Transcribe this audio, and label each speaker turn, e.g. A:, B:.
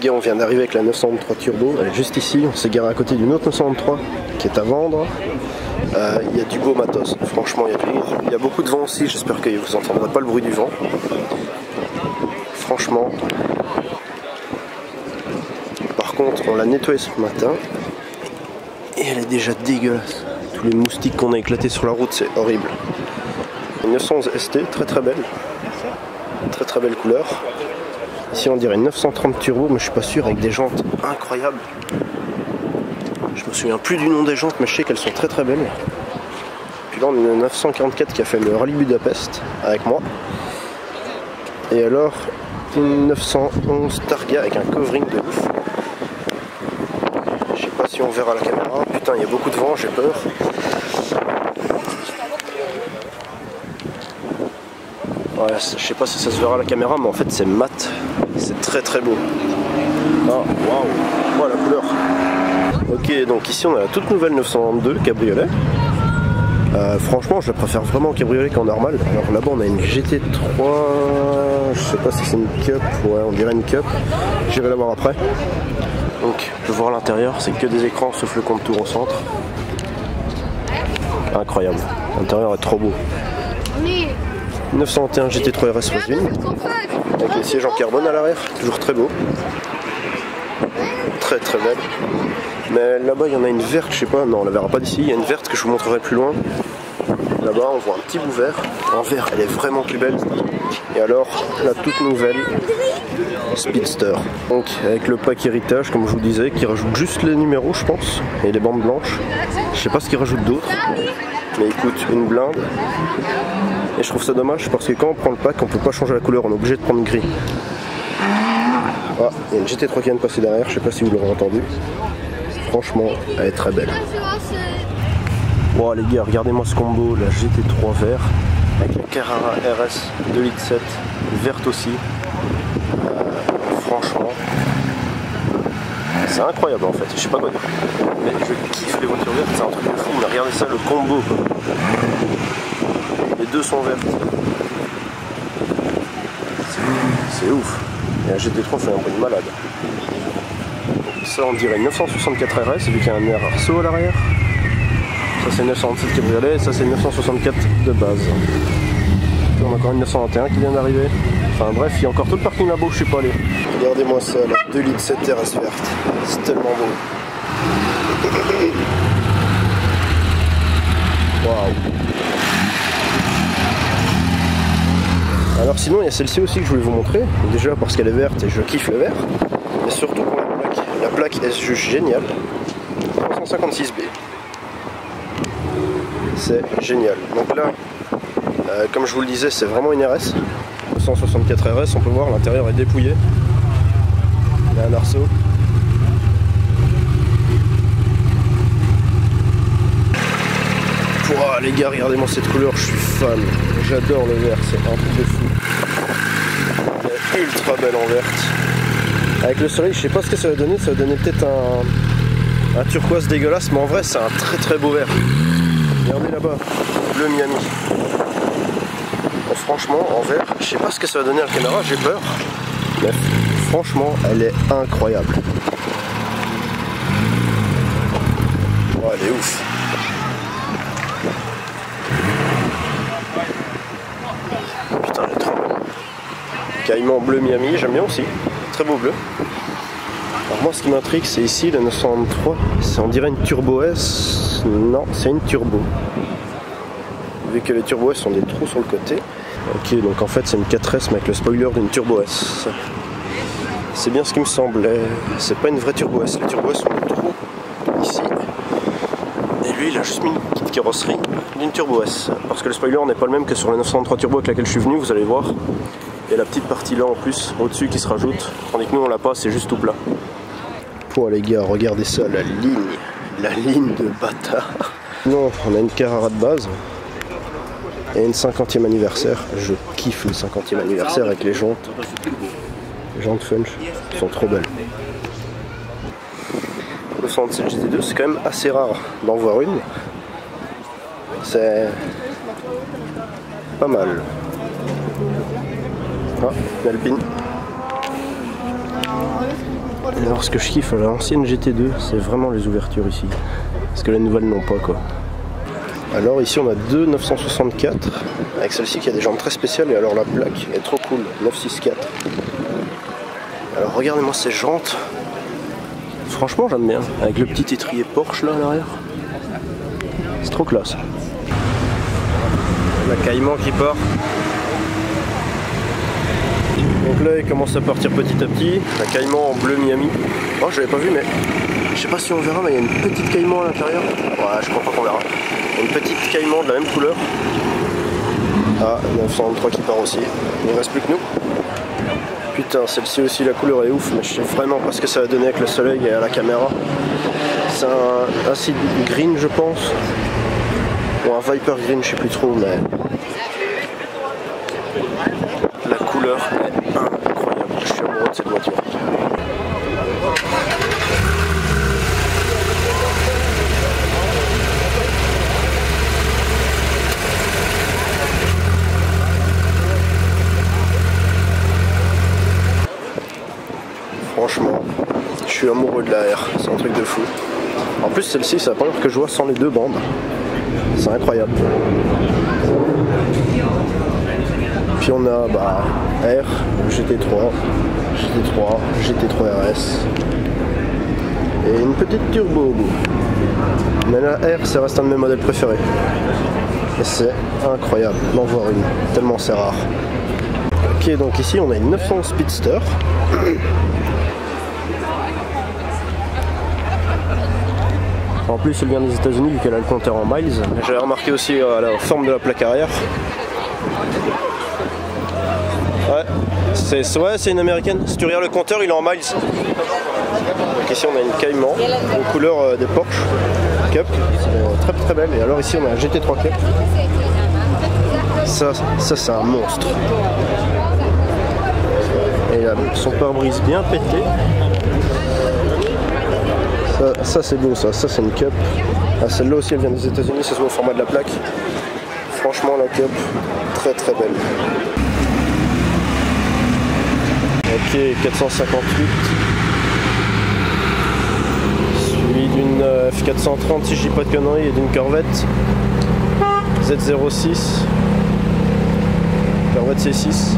A: gars, on vient d'arriver avec la 993 Turbo, elle est juste ici, on s'est garé à côté d'une autre 993 qui est à vendre. Il y a du beau matos, franchement il y a beaucoup de vent aussi, j'espère que vous n'entendrez pas le bruit du vent. Franchement. Par contre, on l'a nettoyée ce matin et elle est déjà dégueulasse. Tous les moustiques qu'on a éclatés sur la route, c'est horrible. Une 911 ST, très belle. Très belle couleur. Ici on dirait une 930 Turbo, mais je suis pas sûr, avec des jantes incroyables. Je me souviens plus du nom des jantes, mais je sais qu'elles sont très belles. Puis là on a une 944 qui a fait le Rallye Budapest avec moi. Et alors une 911 Targa avec un covering de ouf. Je sais pas si on verra la caméra. Putain, il y a beaucoup de vent, j'ai peur. Ouais, je sais pas si ça se verra à la caméra, mais en fait c'est mat. C'est très beau. Ah, waouh! Oh la couleur! Ok, donc ici on a la toute nouvelle 922 cabriolet. Franchement, je la préfère vraiment en cabriolet qu'en normal. Alors là-bas, on a une GT3. Je sais pas si c'est une Cup. Ouais, on dirait une Cup. J'irai la voir après. Donc, je peux voir l'intérieur. C'est que des écrans sauf le compte tour au centre. Incroyable. L'intérieur est trop beau. 921 GT3 RS Rosine. Avec les sièges en carbone à l'arrière. Toujours très beau. Très belle. Mais là-bas il y en a une verte, je sais pas, non on la verra pas d'ici, il y a une verte que je vous montrerai plus loin. Là-bas on voit un petit bout vert, en vert elle est vraiment plus belle. Et alors la toute nouvelle Speedster. Donc avec le pack héritage comme je vous disais, qui rajoute juste les numéros je pense, et les bandes blanches. Je sais pas ce qu'il rajoute d'autre, mais écoute, une blinde. Et je trouve ça dommage parce que quand on prend le pack on peut pas changer la couleur, on est obligé de prendre gris. Ah, il y a une GT3 qui vient de passer derrière, je sais pas si vous l'aurez entendu. Franchement, elle est très belle. Wow les gars, regardez-moi ce combo, la GT3 vert avec la Carrara RS 2,7 litres verte aussi. Franchement, c'est incroyable en fait, je sais pas quoi dire. Mais je kiffe les voitures vertes, c'est un truc de fou. Mais regardez ça, le combo quoi. Les deux sont vertes. C'est ouf. Et la GT3 fait un bruit de malade. Ça on dirait une 964 RS vu qu'il y a un air arceau à l'arrière. Ça c'est une 927 cabriolet et ça c'est une 964 de base. On a encore une 921 qui vient d'arriver. Enfin bref, il y a encore tout le parking là-bas où je suis pas allé. Regardez-moi ça, la 2,7 litres RS verte. C'est tellement beau. Waouh. Alors sinon il y a celle-ci aussi que je voulais vous montrer. Déjà parce qu'elle est verte et je kiffe le vert. Mais surtout pour la plaque. La plaque est juste géniale. 356B. C'est génial. Donc là, comme je vous le disais, c'est vraiment une RS. 264 RS, on peut voir, l'intérieur est dépouillé. Il y a un arceau. Wow, les gars, regardez-moi cette couleur, je suis fan. J'adore le vert, c'est un truc de fou. Elle est ultra belle en verte. Avec le soleil, je sais pas ce que ça va donner. Ça va donner peut-être un turquoise dégueulasse, mais en vrai, c'est un très beau vert. Regardez là-bas, bleu Miami. Bon, franchement, en vert, je sais pas ce que ça va donner à la caméra, j'ai peur. Mais franchement, elle est incroyable. Oh, elle est ouf. Putain, elle est trop belle. Caïman bleu Miami, j'aime bien aussi. Très beau bleu. Alors moi ce qui m'intrigue c'est ici la 993, on dirait une Turbo S. Non, c'est une Turbo. Vu que les Turbo S ont des trous sur le côté. Ok, donc en fait c'est une 4S mais avec le spoiler d'une Turbo S. C'est bien ce qui me semblait. C'est pas une vraie Turbo S. Les Turbo S ont des trous ici. Et lui il a juste mis une petite carrosserie d'une Turbo S. Parce que le spoiler n'est pas le même que sur la 993 Turbo avec laquelle je suis venu, vous allez voir. Il y a la petite partie là en plus, au-dessus qui se rajoute. Tandis que nous on l'a pas, c'est juste tout plat. Oh les gars, regardez ça, la ligne de bâtard. Non, on a une Carrara de base. Et une 50e anniversaire. Je kiffe le 50e anniversaire avec les jantes. Les jantes Funch sont trop belles. Le 127 GT2, c'est quand même assez rare d'en voir une. C'est pas mal. Ah, une Alpine. Alors ce que je kiffe à l'ancienne GT2, c'est vraiment les ouvertures ici. Parce que les nouvelles n'ont pas quoi. Alors ici on a deux 964, avec celle-ci qui a des jantes très spéciales et alors la plaque est trop cool, 964. Alors regardez-moi ces jantes, franchement j'aime bien, avec le petit étrier Porsche là à l'arrière. C'est trop classe. La Cayman qui part. Donc là il commence à partir petit à petit, la Cayman en bleu Miami. Oh je l'avais pas vu mais je sais pas si on verra mais il y a une petite Cayman à l'intérieur. Ouais je crois pas qu'on verra. Une petite Cayman de la même couleur. Ah 903 qui part aussi. Il ne reste plus que nous. Putain celle-ci aussi la couleur est ouf mais je sais vraiment pas ce que ça va donner avec le soleil et à la caméra. C'est un acide green je pense. Ou un Viper green je sais plus trop mais la couleur est incroyable. Je suis amoureux de cette voiture. Franchement, je suis amoureux de la R, c'est un truc de fou. En plus celle-ci c'est la première que je vois sans les deux bandes. C'est incroyable. Puis on a R, GT3, GT3 RS et une petite turbo au bout. Mais la R ça reste un de mes modèles préférés. Et c'est incroyable d'en voir une, tellement c'est rare. Ok donc ici on a une 900 Speedster. En plus elle vient des États-Unis vu qu'elle a le compteur en miles. J'ai remarqué aussi la forme de la plaque arrière. Ouais, c'est une américaine. Si tu regardes le compteur, il est en miles. Donc ici on a une Cayman aux couleurs des Porsche Cup. C'est très très belle. Et alors ici on a un GT3 Cup. Ça c'est un monstre. Et son pare-brise bien pété. Ça c'est beau ça c'est une Cup. Ah, celle-là aussi elle vient des États-Unis, ça se voit au format de la plaque. Franchement la Cup, très très belle. Ok, 458. Suivi d'une F430 si je dis pas de conneries et d'une Corvette Z06. Corvette C6.